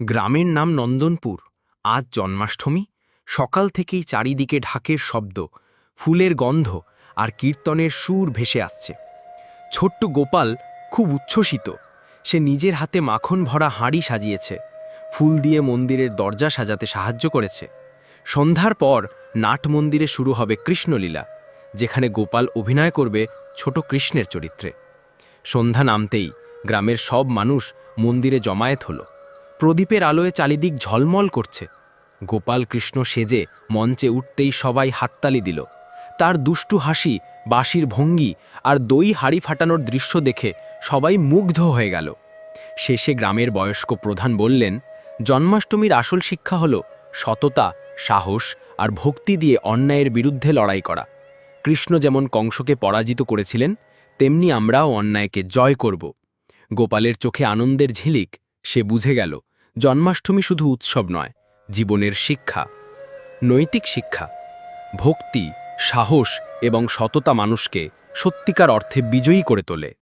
গ্রামের নাম নন্দনপুর। আজ জন্মাষ্টমী। সকাল থেকেই চারিদিকে ঢাকের শব্দ, ফুলের গন্ধ আর কীর্তনের সুর ভেসে আসছে। ছোট্ট গোপাল খুব উচ্ছ্বসিত। সে নিজের হাতে মাখন ভরা হাঁড়ি সাজিয়েছে, ফুল দিয়ে মন্দিরের দরজা সাজাতে সাহায্য করেছে। সন্ধ্যার পর নাট মন্দিরে শুরু হবে কৃষ্ণলীলা, যেখানে গোপাল অভিনয় করবে ছোট কৃষ্ণের চরিত্রে। সন্ধ্যা নামতেই গ্রামের সব মানুষ মন্দিরে জমায়েত হলো। প্রদীপের আলোয় চারিদিক ঝলমল করছে। গোপাল কৃষ্ণ সেজে মঞ্চে উঠতেই সবাই হাততালি দিল। তার দুষ্টু হাসি, বাঁশির ভঙ্গি আর দই হাড়ি ফাটানোর দৃশ্য দেখে সবাই মুগ্ধ হয়ে গেল। শেষে গ্রামের বয়স্ক প্রধান বললেন, জন্মাষ্টমীর আসল শিক্ষা হল সততা, সাহস আর ভক্তি দিয়ে অন্যায়ের বিরুদ্ধে লড়াই করা। কৃষ্ণ যেমন কংসকে পরাজিত করেছিলেন, তেমনি আমরাও অন্যায়কে জয় করব। গোপালের চোখে আনন্দের ঝিলিক। সে বুঝে গেল, জন্মাষ্টমী শুধু উৎসব নয়, জীবনের শিক্ষা, নৈতিক শিক্ষা। ভক্তি, সাহস এবং সততা মানুষকে সত্যিকার অর্থে বিজয়ী করে তোলে।